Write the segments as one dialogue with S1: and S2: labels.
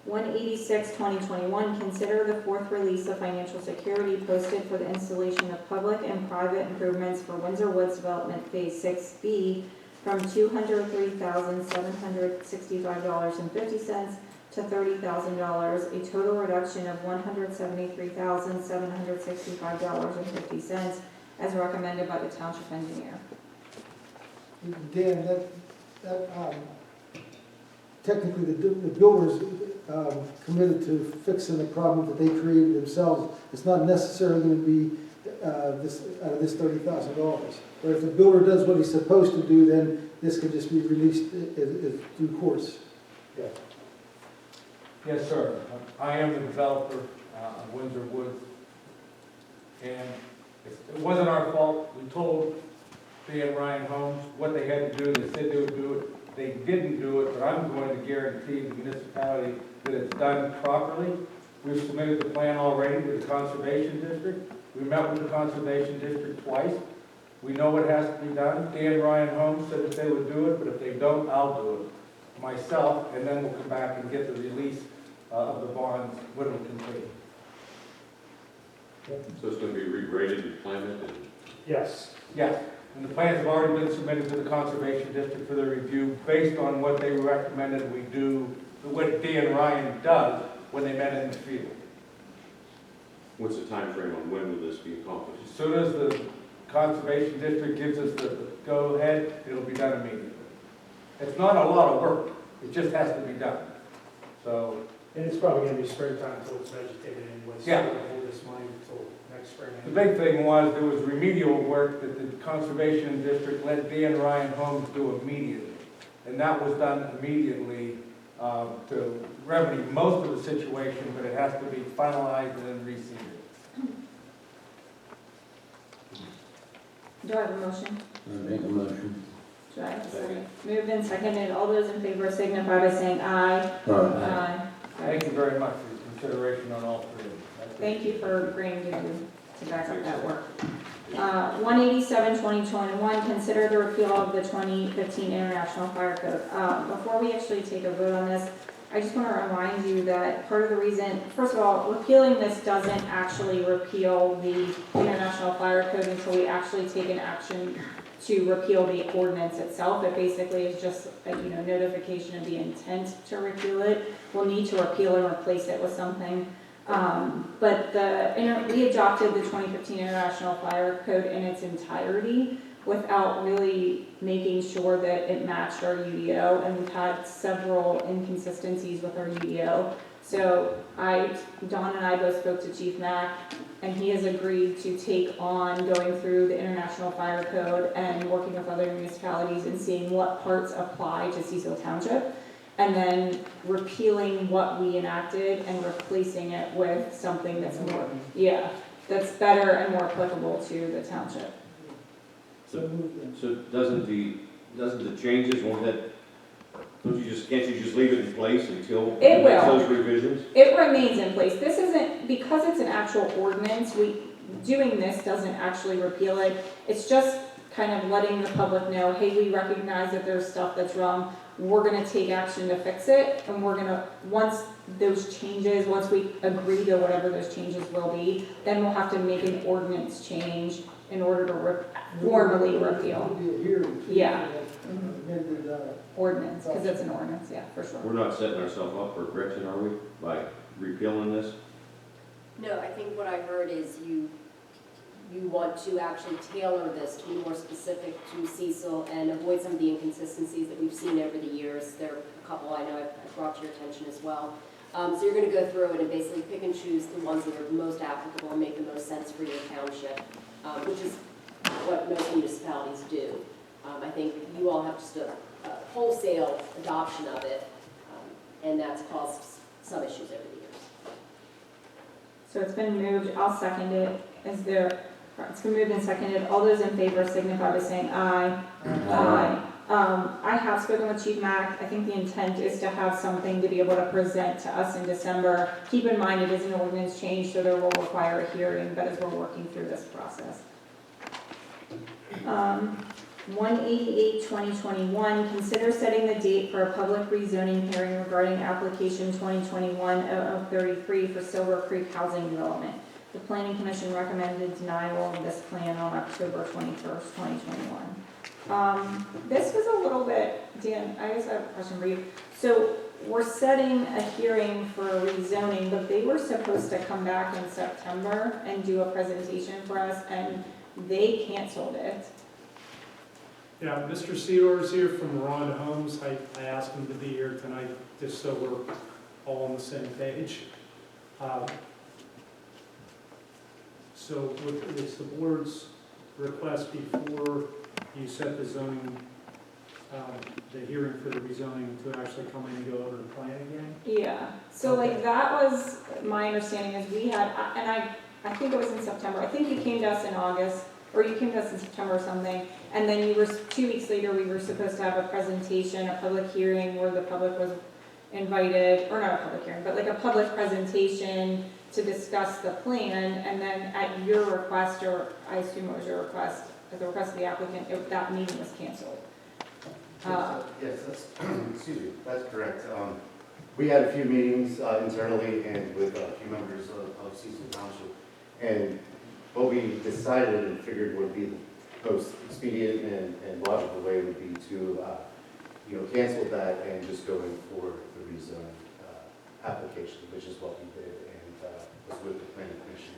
S1: 186/2021, consider the fourth release of financial security posted for the installation of public and private improvements for Windsor Woods Development Phase 6B from $203,765.50 to $30,000, a total reduction of $173,765.50 as recommended by the township engineer.
S2: Dan, technically the builders committed to fixing the problem that they created themselves. It's not necessarily going to be this $30,000. But if the builder does what he's supposed to do, then this can just be released as due course.
S3: Yeah. Yes, sir. I am the developer of Windsor Woods. And it wasn't our fault. We told Dan Ryan Homes what they had to do. They said they would do it. They didn't do it, but I'm going to guarantee the municipality that it's done properly. We've submitted the plan already to the Conservation District. We met with the Conservation District twice. We know what has to be done. Dan Ryan Homes said that they would do it, but if they don't, I'll do it myself, and then we'll come back and get the release of the bonds when we complete.
S4: So it's going to be regraded and planted? And
S3: Yes. Yes. And the plans have already been submitted to the Conservation District for their review based on what they recommended we do, what Dan Ryan does when they met in the field.
S4: what's the time frame on when will this be accomplished?
S3: As soon as the Conservation District gives us the go-ahead, it'll be done immediately. It's not a lot of work, it just has to be done. So,
S5: And it's probably gonna be springtime until it's vegetated anyway, so
S3: Yeah.
S5: we'll hold this money until next spring.
S3: the big thing was, there was remedial work that the Conservation District let Dan Ryan Homes do immediately. And that was done immediately to remedy most of the situation, but it has to be finalized and then reseeded.
S1: Do I have a motion?
S6: Make a motion.
S1: Do I have a second? Moved and seconded. All those in favor signify by saying aye. Aye.
S3: Thank you very much for your consideration on all three of them.
S1: Thank you for agreeing to back up that work. 187/2021, consider the repeal of the 2015 International Fire Code. Before we actually take a vote on this, I just want to remind you that part of the reason, first of all, repealing this doesn't actually repeal the International Fire Code until we actually take an action to repeal the ordinance itself. It basically is just a notification of the intent to repeal it. We'll need to repeal and replace it with something. But we adopted the 2015 International Fire Code in its entirety without really making sure that it matched our UDO, and we've had several inconsistencies with our UDO. So Don and I both spoke to Chief Mack, and he has agreed to take on going through the International Fire Code and working with other municipalities and seeing what parts apply to Cecil Township, and then repealing what we enacted and replacing it with something that's more, that's better and more applicable to the township.
S4: So doesn't the changes, can't you just leave it in place until
S1: It will.
S4: those revisions?
S1: It remains in place. This isn't, because it's an actual ordinance, doing this doesn't actually repeal it. It's just kind of letting the public know, hey, we recognize that there's stuff that's wrong. We're gonna take action to fix it, and once we agree to whatever those changes will be, then we'll have to make an ordinance change in order to formally repeal. Yeah. Ordinance, because it's an ordinance, yeah, for sure.
S4: We're not setting ourselves up for correction, are we, by repealing this?
S7: No, I think what I heard is you want to actually tailor this to be more specific to Cecil and avoid some of the inconsistencies that we've seen over the years. There are a couple I know I've brought to your attention as well. So you're going to go through it and basically pick and choose the ones that are most applicable and make the most sense for your township, which is what most municipalities do. I think you all have just a wholesale adoption of it, and that's caused some issues over the years.
S1: So it's been moved, I'll second it. It's been moved and seconded. All those in favor signify by saying aye. Aye. I have spoken with Chief Mack. I think the intent is to have something to be able to present to us in December. Keep in mind, it is an ordinance change, so there will require a hearing, but as we're working through this process. 188/2021, consider setting the date for a public rezoning hearing regarding application 2021-0033 for Silvercreek Housing Development. The Planning Commission recommended denial of this plan on October 21st, 2021. This was a little bit, Dan, I just have a question for you. So we're setting a hearing for rezoning, but they were supposed to come back in September and do a presentation for us, and they canceled it.
S5: Yeah, Mr. Cedar is here from Ron Homes. I asked him to be here tonight just so we're all on the same page. So it's the board's request before you set the zoning, the hearing for the rezoning to actually come in and go over the plan again?
S1: Yeah, so like that was, my understanding is we had, and I think it was in September, I think you came to us in August, or you came to us in September or something, and then you were, 2 weeks later, we were supposed to have a presentation, a public hearing where the public was invited, or not a public hearing, but like a public presentation to discuss the plan, and then at your request, or I assume it was your request, at the request of the applicant, that meeting was canceled.
S6: Yes, that's, excuse me, that's correct. We had a few meetings internally and with a few members of Cecil Township, and what we decided and figured would be the most expedient and logical way would be to, cancel that and just go in for the rezoning application, which is what we did, and was with the planning commission.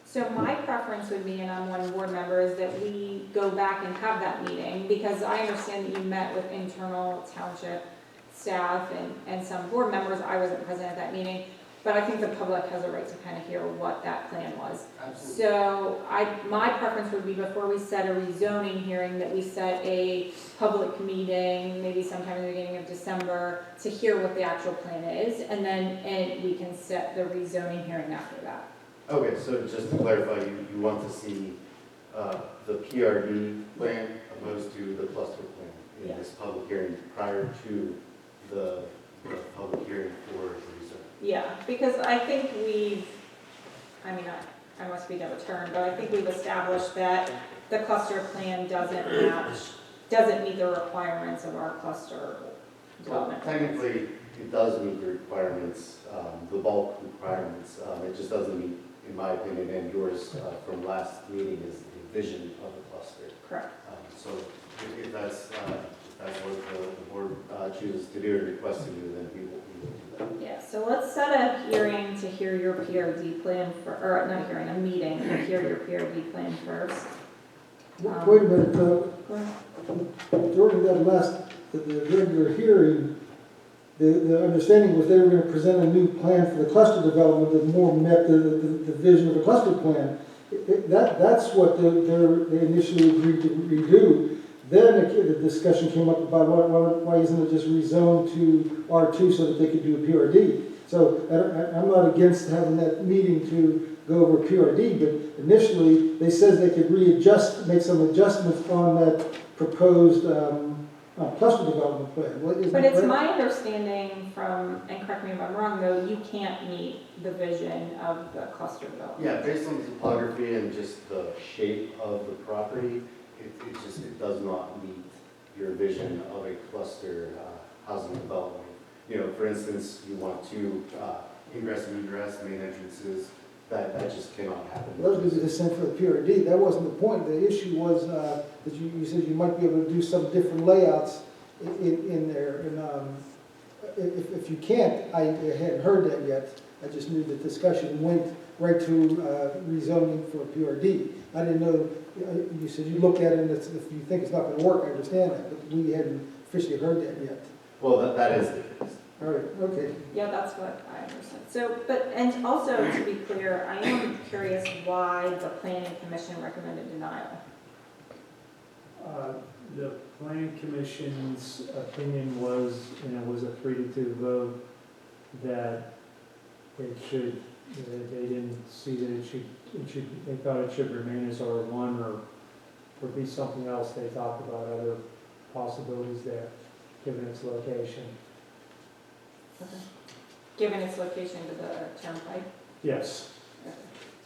S1: So my preference would be, and I'm one board member, is that we go back and have that meeting, because I understand that you met with internal township staff and some board members. I wasn't present at that meeting, but I think the public has a right to kind of hear what that plan was.
S6: Absolutely.
S1: So my preference would be before we set a rezoning hearing, that we set a public meeting, maybe sometime in the beginning of December, to hear what the actual plan is, and then we can set the rezoning hearing after that.
S6: Okay, so just to clarify, you want to see the PRD plan opposed to the cluster plan in
S1: Yeah.
S6: this public hearing prior to the public hearing for the rezoning?
S1: Yeah, because I think I must be out of turn, but I think we've established that the cluster plan doesn't meet the requirements of our cluster
S6: Well,
S1: development.
S6: technically, it does meet the requirements, the bulk requirements. It just doesn't meet, in my opinion, and yours from last meeting, is the vision of the cluster.
S1: Correct.
S6: So if that's what the board chooses to do and requests to do, then we will do that.
S1: Yeah, so let's set a hearing to hear your PRD plan or not hearing, a meeting to hear your PRD plan first.
S2: Wait a minute,
S1: Go ahead.
S2: during the regular hearing, the understanding was they were going to present a new plan for the cluster development that more met the vision of the cluster plan. That's what they initially agreed to redo. Then the discussion came up about why isn't it just rezoned to R2 so that they could do a PRD? So I'm not against having that meeting to go over PRD, but initially they said they could make some adjustments on that proposed cluster development plan.
S1: But it's my understanding from, and correct me if I'm wrong though, you can't meet the vision of the cluster development.
S6: Yeah, based on the topography and just the shape of the property, it does not meet your vision of a cluster housing development. For instance, you want two ingress and egress main entrances. That just cannot happen.
S2: That was going to be the same for the PRD. That wasn't the point. The issue was that you said you might be able to do some different layouts in there. And if you can't, I hadn't heard that yet. I just knew the discussion went right to rezoning for PRD. I didn't know, you said you look at it and if you think it's not going to work, I understand that, but we hadn't officially heard that yet.
S6: Well, that is the case.
S2: All right, okay.
S1: Yeah, that's what I understood. So, and also to be clear, I am curious why the planning commission recommended denial.
S5: The planning commission's opinion was, and it was a 3-2 vote, that it should, they didn't see that they thought it should remain as R1 or be something else. They talked about other possibilities there, given its location.
S1: Okay. Given its location to the turnpike?
S5: Yes.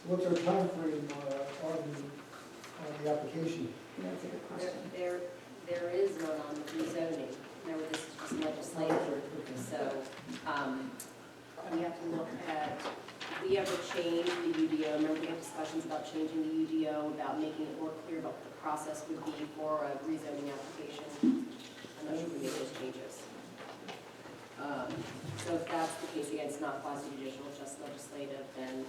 S2: What's our time frame the application?
S1: That's a good question.
S7: There is none on the rezoning. Remember, this is just legislative. So, we have to look at, if we ever change the UDO, remember we had discussions about changing the UDO, about making it more clear about what the process would be for a rezoning application. I'm not sure if we made those changes. So if that's the case, again, it's not quasi-judicial, it's just legislative, then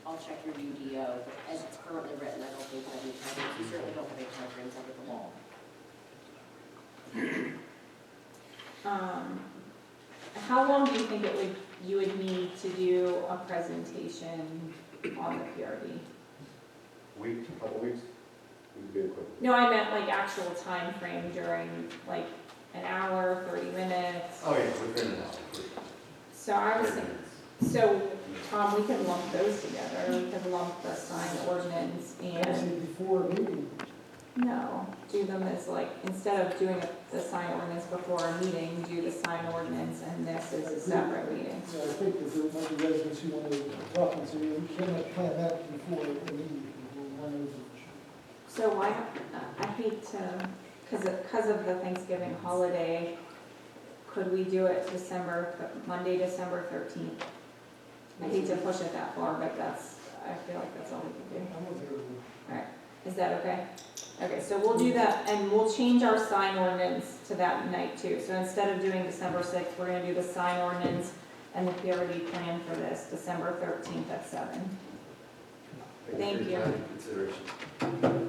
S7: I'll check your UDO. But as it's currently written, I don't think we have any timeframes. We certainly don't have any timeframes under the law.
S1: How long do you think you would need to do a presentation on the PRD?
S6: Week, a couple weeks, would be quick.
S1: No, I meant like actual time frame during like an hour, 30 minutes.
S6: Oh, yeah, within an hour.
S1: So I was
S6: 30
S1: thinking,
S6: minutes.
S1: so Tom, we could lump those together. We could lump the sign ordinance and,
S2: Actually, before a meeting,
S1: no, do them as like, instead of doing the sign ordinance before a meeting, do the sign ordinance and this is a separate meeting.
S2: I think that there might be residents who want to talk, and so we cannot plan that before a meeting.
S1: So why, I hate to, because of the Thanksgiving holiday, could we do it Monday, December 13th? I hate to push it that far, but I feel like that's all we can do.
S2: I'm okay with it.
S1: All right, is that okay? Okay, so we'll do that, and we'll change our sign ordinance to that night too. So instead of doing December 6th, we're gonna do the sign ordinance and the PRD plan for this, December 13th at 7. Thank
S6: for your
S1: you.
S6: time and consideration.